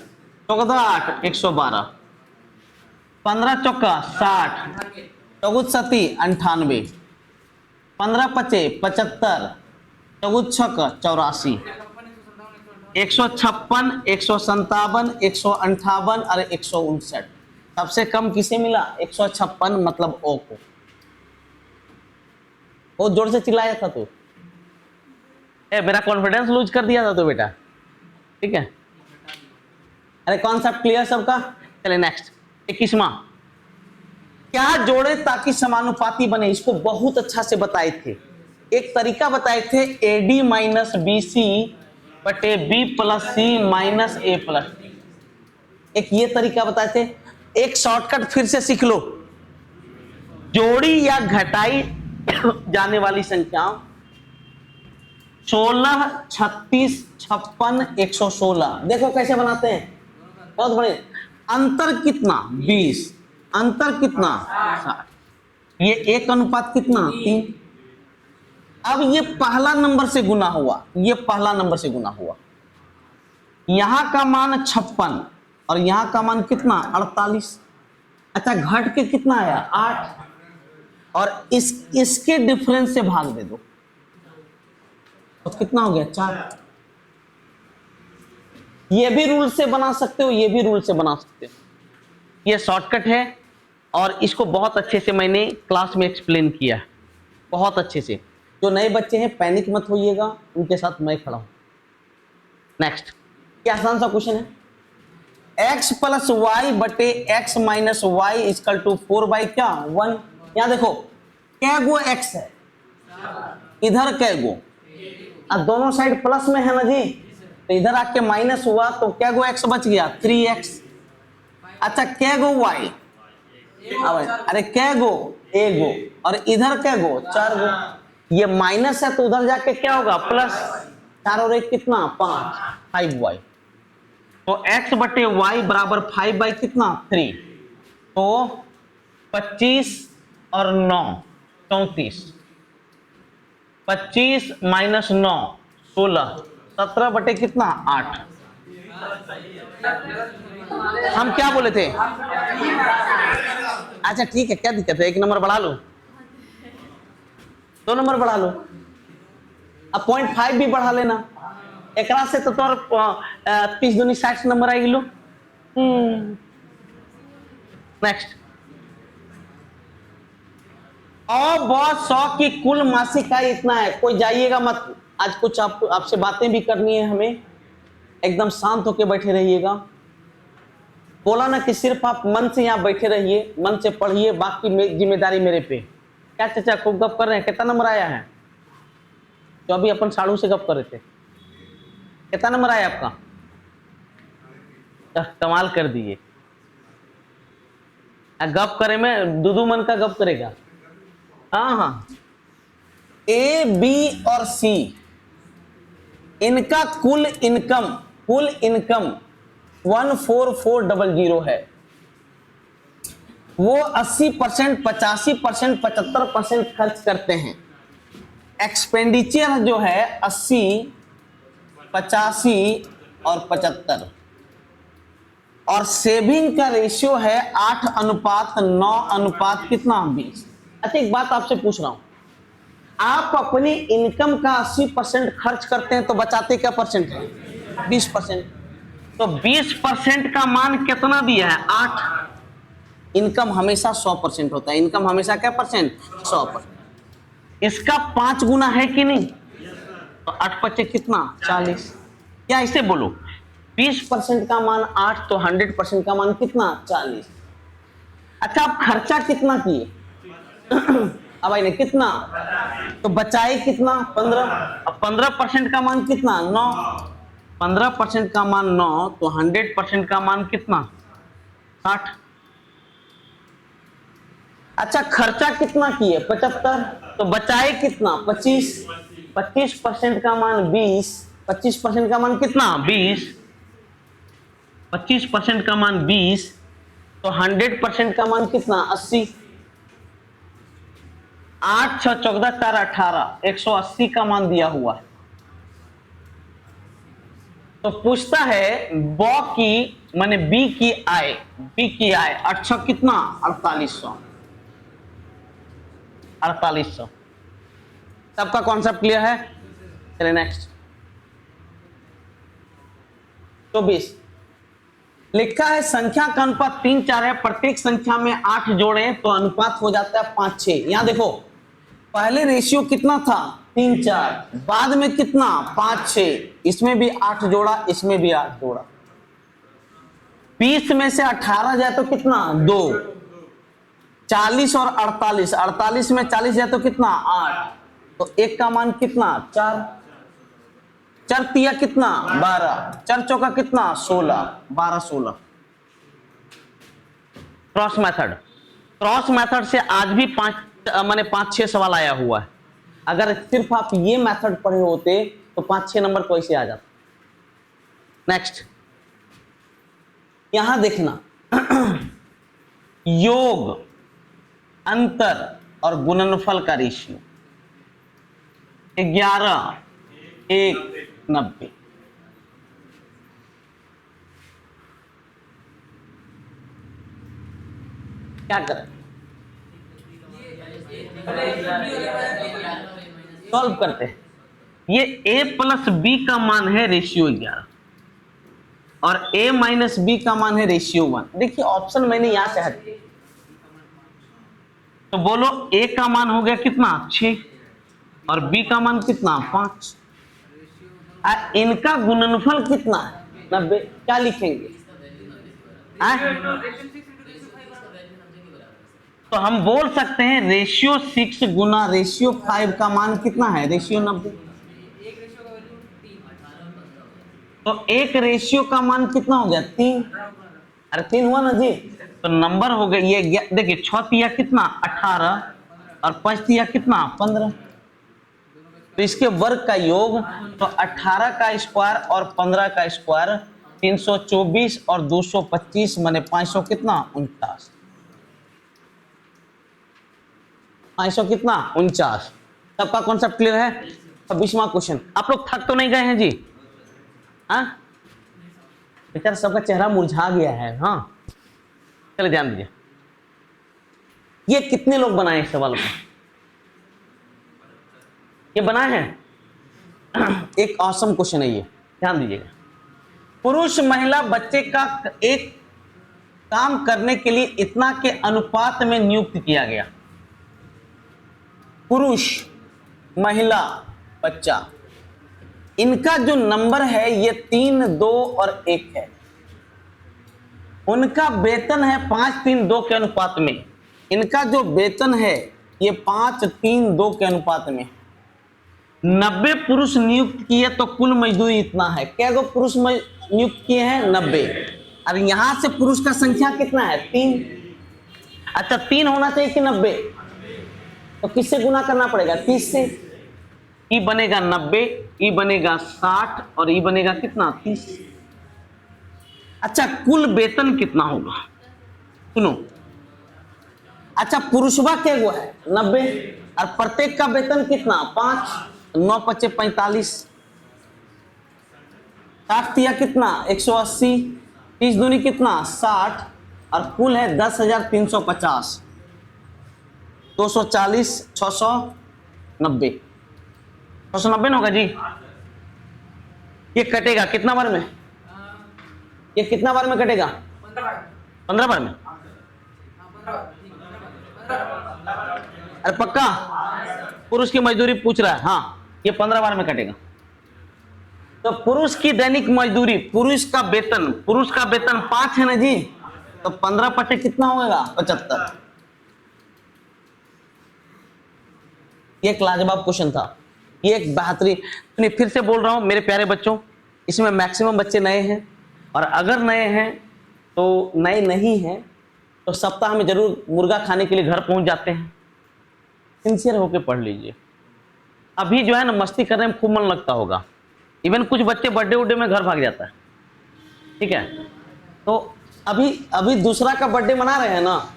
14 8 112, 15 चौका 60, 14 सती 98, 15 पचे 75, 14 छक 84, 156, 157, 158 और 159। सबसे कम किसे मिला? 156, मतलब ओ को। वो जोर से चिल्लाया था तो मेरा कॉन्फिडेंस लूज कर दिया था तो बेटा। ठीक है, अरे कॉन्सेप्ट क्लियर सबका? चले नेक्स्ट। 21वां। क्या जोड़े ताकि समानुपाती बने? इसको बहुत अच्छा से बताए थे। एक तरीका बताए थे, AD माइनस BC बटे B plus C minus A plus D। एक ये तरीका बताए थे। एक शॉर्टकट फिर से सीख लो। जोड़ी या घटाई जाने वाली संख्याओं 16, 36, 56, 116। देखो कैसे बनाते हैं, बहुत बड़े। अंतर कितना? 20। अंतर कितना? 60। ये एक अनुपात कितना? 3। अब ये पहला नंबर से गुना हुआ, ये पहला नंबर से गुना हुआ। यहां का मान 56 और यहां का मान कितना? 48। अच्छा, घट के कितना आया? 8 और इसके डिफरेंस से भाग दे दो तो कितना हो गया? 4। ये भी रूल से बना सकते हो, ये भी रूल से बना सकते हो। ये शॉर्टकट है और इसको बहुत अच्छे से मैंने क्लास में एक्सप्लेन किया है, बहुत अच्छे से। जो नए बच्चे हैं पैनिक मत होइएगा, उनके साथ मैं खड़ा हूं। नेक्स्ट, क्या आसान सा क्वेश्चन है। x प्लस वाई बटे x minus y equal to 4 क्या? 1। यहां देखो क्या गो x है, इधर क्या गो, अब दोनों साइड प्लस में है ना जी, तो इधर आके माइनस हुआ तो क्या गो x बच गया? 3x। अच्छा, क्या गो y? अरे क्या गो? a गो। और इधर क्या गो? 4 गो। ये माइनस है तो उधर जाके क्या होगा? प्लस। 4 और 1 कितना? 5y। तो x बटे y बराबर 5 कितना? 3। तो 25 और 9 34, 25 माइनस 9 16, 17 बटे कितना 8। हम क्या बोले थे? अच्छा ठीक है, क्या दिक्कत है, एक नंबर बढ़ा लो, 2 नंबर बढ़ा लो, अब 0.5 भी बढ़ा लेना, एकरा से तो तोर 30 दूनी 60 नंबर आई लो। नेक्स्ट, और बहुत 100 की कुल मासिक आय इतना है। कोई जाइएगा मत, आज कुछ आपसे बातें भी करनी है हमें, एकदम शांत होके बैठे रहिएगा। बोला ना कि सिर्फ आप मन से यहाँ बैठे रहिए, मन से पढ़िए, बाकी जिम्मेदारी मेरे पे। क्या चाचा खूब गप कर रहे हैं? कितना नंबर आया है? तो अभी अपन साड़ू से गप कर रहे थे, कितना नंबर आया आपका? कमाल कर दिए, गप करे में दूधू मन का गप करेगा। हाँ हाँ, ए बी और सी इनका कुल इनकम 14400 है। वो 80%, 85%, 75% खर्च करते हैं। एक्सपेंडिचर जो है 80, 85 और 75, और सेविंग का रेशियो है 8:9 कितना 20। अच्छा एक बात आपसे पूछ रहा हूं, आप अपनी इनकम का 80% खर्च करते हैं तो बचाते क्या परसेंट है? 20%। तो 20% का मान कितना दिया है? 8। इनकम हमेशा 100% होता है, इनकम हमेशा क्या परसेंट? 100%। इसका 5 गुना है कि नहीं? तो 8 बचे कितना 40। क्या इसे बोलो 20% का मान 8, तो 100% का मान कितना 40। अच्छा आप खर्चा कितना किए? अब आई ने कितना, तो बचाए कितना 15। अब 15% का मान कितना 9, 15% का मान 9, तो 100% का मान कितना 60। अच्छा खर्चा कितना किए 75, तो बचाए कितना 25, 25% का मान 20, 25% का मान कितना 20, 25% का मान 20, तो 100% का मान कितना 80। 8 6 14 4 18, 180 का मान दिया हुआ है। तो पूछता है ब की माने बी की आय, 8 6 कितना 4800, 4800। सबका कॉन्सेप्ट क्लियर है? चलिए नेक्स्ट। 24 लिखा है संख्या का अनुपात 3 4 है, प्रत्येक संख्या में 8 जोड़े तो अनुपात हो जाता है 5 6। यहां देखो पहले रेशियो कितना था 3 4, बाद में कितना 5 6, इसमें भी 8 जोड़ा, इसमें भी 8 जोड़ा। 20 में से 18 जाए तो कितना 2, 40 और 48, 48 में 40 जाए तो कितना 8, तो 1 का मान कितना 4, 4 तिया कितना 12, 4 चौका कितना 16, 12 16। क्रॉस मेथड, क्रॉस मेथड से आज भी 5 6 सवाल आया हुआ है। अगर सिर्फ आप ये मेथड पढ़े होते तो 5 6 नंबर तो ऐसे आ जाता। नेक्स्ट, यहां देखना योग, अंतर और गुणनफल का रेशियो 11 1 90। क्या करें? सॉल्व करते हैं। ये a प्लस बी का मान है रेशियो 11 और a माइनस बी का मान है रेशियो 1। देखिए ऑप्शन मैंने यहां से हटा, तो बोलो a का मान हो गया कितना 6 और b का मान कितना 5। इनका गुणनफल कितना है 90। क्या लिखेंगे? तो हम बोल सकते हैं रेशियो 6 गुना रेशियो 5 का मान कितना है रेशियो 90। तो एक रेशियो का मान कितना हो गया 3। अरे 3 हुआ ना जी, तो नंबर हो गया ये। देखिए 6 तिया कितना 18 और 5 तिया कितना 15, तो इसके वर्ग का योग तो 18 का स्क्वायर और 15 का स्क्वायर 324 और 225 माने 500 कितना 49। 500 कितना 49। सबका कॉन्सेप्ट क्लियर है। 26वां क्वेश्चन। आप लोग थक तो नहीं गए हैं जी? हाँ बेचारा सबका चेहरा मुरझा गया है। हाँ चलिए ध्यान दीजिए, ये कितने लोग बनाए इस सवाल को? ये बनाए हैं? एक ऑसम क्वेश्चन है ये, ध्यान दीजिएगा। पुरुष महिला बच्चे का एक काम करने के लिए इतना के अनुपात में नियुक्त किया गया। पुरुष महिला बच्चा, इनका जो नंबर है ये 3, 2 और 1 है। उनका वेतन है 5, 3, 2 के अनुपात में। इनका जो वेतन है ये 5, 3, 2 के अनुपात में। 90 पुरुष नियुक्त किए तो कुल मजदूरी इतना है। क्या गो पुरुष नियुक्त किए हैं? 90। और यहां से पुरुष का संख्या कितना है? 3। अच्छा 3 होना चाहिए कि 90? तो किससे गुना करना पड़ेगा? 30 से। ई बनेगा 90, ई बनेगा 60 और ई बनेगा कितना? 30। अच्छा कुल वेतन कितना होगा? सुनो, अच्छा पुरुषवा के वो है 90 और प्रत्येक का वेतन कितना? 5, 9 × 5 = 45, 60 दिया कितना? 180, 30 दूनी कितना? 60 और कुल है 10,350, 240, 690। 690 होगा जी। ये कटेगा कितना बार में? ये कितना बार में कटेगा? 15 बार में। अरे पक्का? पुरुष की मजदूरी पूछ रहा है। हाँ ये 15 बार में कटेगा। तो पुरुष की दैनिक मजदूरी, पुरुष का वेतन 5 है ना जी, तो 15 पटे कितना होगा? 75। ये एक लाजवाब क्वेश्चन था, ये एक बेहतरीन। फिर से बोल रहा हूं मेरे प्यारे बच्चों, इसमें मैक्सिमम बच्चे नए हैं, और अगर नए हैं तो नए नहीं हैं तो सप्ताह में जरूर मुर्गा खाने के लिए घर पहुंच जाते हैं। सिंसियर होके पढ़ लीजिए। अभी जो है ना मस्ती करने में खूब मन लगता होगा। इवन कुछ बच्चे बर्थडे उड्डे में घर भाग जाता है, ठीक है? तो अभी दूसरा का बर्थडे मना रहे हैं ना,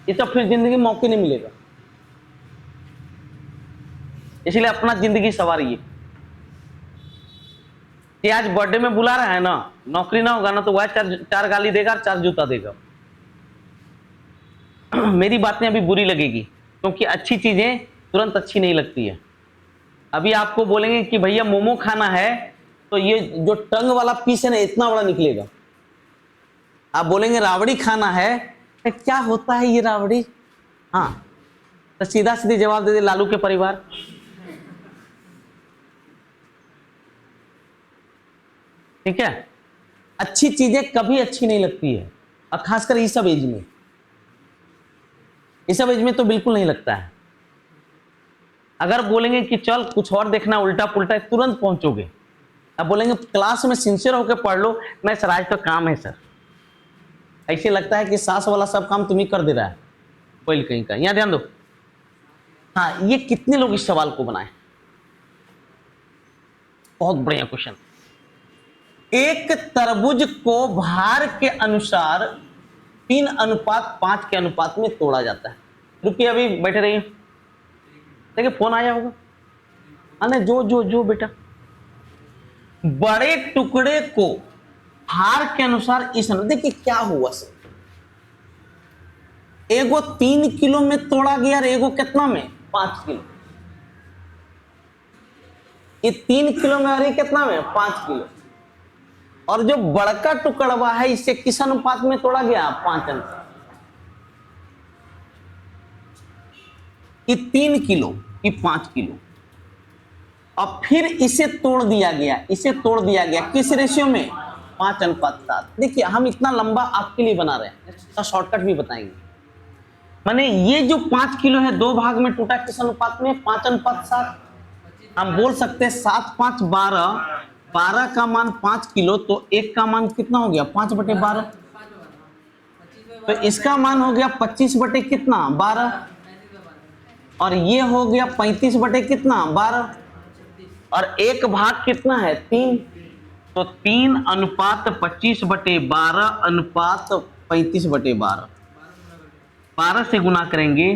ये तो फिर जिंदगी में मौके नहीं मिलेगा। इसलिए अपना जिंदगी संवारिए। ये आज बर्थडे में बुला रहा है ना, नौकरी ना होगा ना तो वह 4 गाली देगा और 4 जूता देगा। मेरी बातें अभी बुरी लगेगी क्योंकि अच्छी चीजें तुरंत अच्छी नहीं लगती है। अभी आपको बोलेंगे कि भैया मोमो खाना है, तो ये जो टंग वाला पीस है ना इतना बड़ा निकलेगा। आप बोलेंगे रावड़ी खाना है, तो क्या होता है ये रावड़ी? हाँ तो सीधा सीधी जवाब दे दे लालू के परिवार। ठीक है? अच्छी चीजें कभी अच्छी नहीं लगती है, और खासकर इस सब एज में, इस सब एज में तो बिल्कुल नहीं लगता है। अगर बोलेंगे कि चल कुछ और देखना उल्टा पुल्टा, तुरंत पहुंचोगे। अब बोलेंगे क्लास में सिंसियर होकर पढ़ लो, नहीं सर आज तो काम है सर। ऐसे लगता है कि सास वाला सब काम तुम ही कर दे रहा है, कोई कहीं का। यहां ध्यान दो। हाँ ये कितने लोग इस सवाल को बनाए? बहुत बढ़िया क्वेश्चन। एक तरबूज को भार के अनुसार 3:5 के अनुपात में तोड़ा जाता है। रुकिए अभी बैठे रहिए, देखिए फोन आया होगा। अरे जो जो जो बेटा, बड़े टुकड़े को भार के अनुसार इस, देखिए क्या हुआ सर, एगो 3 किलो में तोड़ा गया और एगो कितना में? 5 किलो। ये 3 किलो में और ये कितना में? 5 किलो। और जो बड़का टुकड़वा है इसे किस अनुपात में तोड़ा गया? 5 अनुपात। ये 3 किलो, ये 5 किलो, और फिर इसे तोड़ दिया गया, इसे तोड़ दिया गया किस रेशियो में? 5:7। देखिए हम इतना लंबा आपके लिए बना रहे हैं, इसका शॉर्टकट भी बताएंगे। माने ये जो 5 किलो है 2 भाग में टूटा किस अनुपात में? 5:7। हम बोल सकते हैं 7, 5, 12। 12 का मान 5 किलो, तो 1 का मान कितना हो गया? 5/12। तो इसका मान हो गया 25 बटे कितना? 12। और ये हो गया 35 बटे कितना? 12। और 1 भाग कितना है? 3। तो 3:25/12 अनुपात 35/12। 12 से गुना करेंगे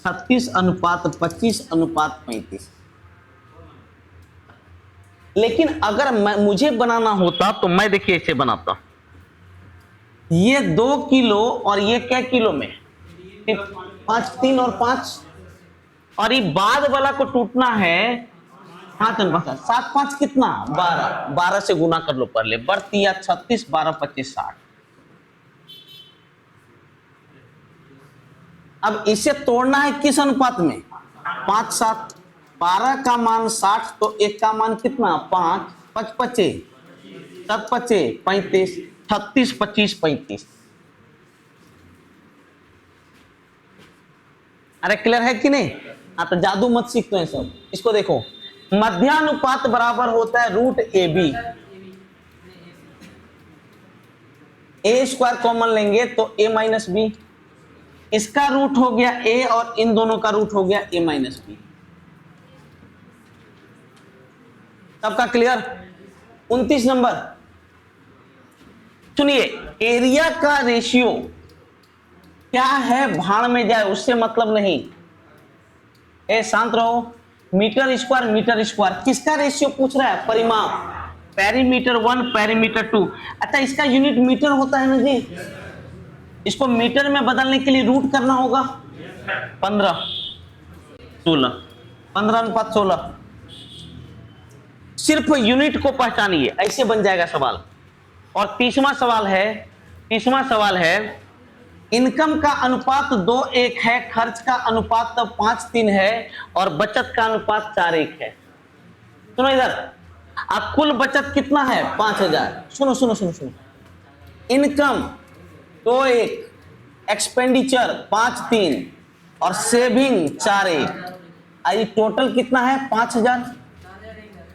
36:25:35। लेकिन अगर मुझे बनाना होता तो मैं देखिए ऐसे बनाता, ये 2 किलो और ये क्या किलो में, 5, 3 और 5, और ये बाद वाला को टूटना है 5:5, 7, 5 कितना, 12, 12 से गुना कर लो पहले, बढ़ती है 36, 12, 25, 60। अब इसे तोड़ना है किस अनुपात में, 5, 7, 12 का मान 60, तो 1 का मान कितना, 5, 5 पचे 7 पचे 35, 36, 25, 35। अरे क्लियर है कि नहीं? हाँ, तो जादू मत सीखते हैं सब। इसको देखो, मध्यानुपात बराबर होता है √AB। ए स्क्वायर कॉमन लेंगे तो A - B, इसका रूट हो गया A और इन दोनों का रूट हो गया A - B। सबका क्लियर? 29 नंबर सुनिए, एरिया का रेशियो क्या है, भाड़ में जाए, उससे मतलब नहीं। ए शांत रहो। मीटर स्क्वायर किसका रेशियो पूछ रहा है, परिमाप, पेरीमीटर 1, पेरीमीटर 2। अच्छा, इसका यूनिट मीटर होता है ना जी, इसको मीटर में बदलने के लिए रूट करना होगा 15, 16, 15:16। सिर्फ यूनिट को पहचानिए, ऐसे बन जाएगा सवाल। और तीसरा सवाल है, इनकम का अनुपात 2:1 है, खर्च का अनुपात 5:3 है, और बचत का अनुपात 4:1 है। सुनो इधर, अब कुल बचत कितना है, 5000। सुनो, इनकम 2:1, एक्सपेंडिचर 5:3 और सेविंग 4:1, आई टोटल कितना है, 5000।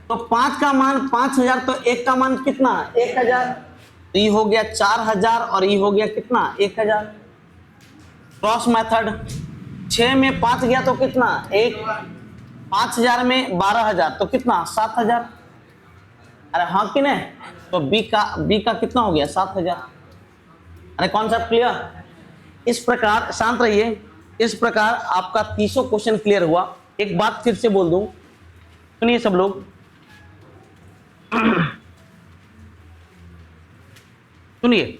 तो 5 का मान 5000, तो 1 का मान कितना, 1000। तो ये हो गया 4000 और ये हो गया कितना, 1000। क्रॉस मेथड, 6 में 5 गया तो कितना, 1, 5000 में 12000 तो कितना, 7000। अरे हाँ कि नहीं? तो बी का कितना हो गया, 7000। अरे कॉन्सेप्ट क्लियर? इस प्रकार, शांत रहिए, इस प्रकार आपका 30 क्वेश्चन क्लियर हुआ। एक बात फिर से बोल दूं, सुनिए सब लोग, सुनिए,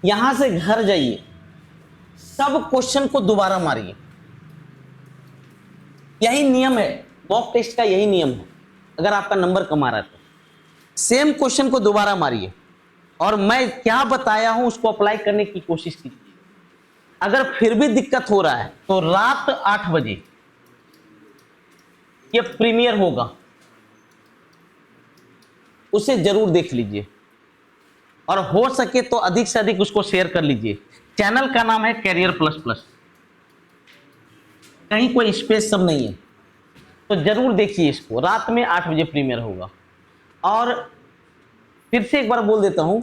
यहां से घर जाइए, सब क्वेश्चन को दोबारा मारिए। यही नियम है मॉक टेस्ट का, यही नियम है। अगर आपका नंबर कम आ रहा है तो सेम क्वेश्चन को दोबारा मारिए, और मैं क्या बताया हूं उसको अप्लाई करने की कोशिश कीजिए। अगर फिर भी दिक्कत हो रहा है तो रात 8 बजे ये प्रीमियर होगा, उसे जरूर देख लीजिए, और हो सके तो अधिक से अधिक उसको शेयर कर लीजिए। चैनल का नाम है कैरियर प्लस प्लस, कहीं कोई स्पेस सब नहीं है, तो जरूर देखिए इसको। रात में 8 बजे प्रीमियर होगा। और फिर से एक बार बोल देता हूं,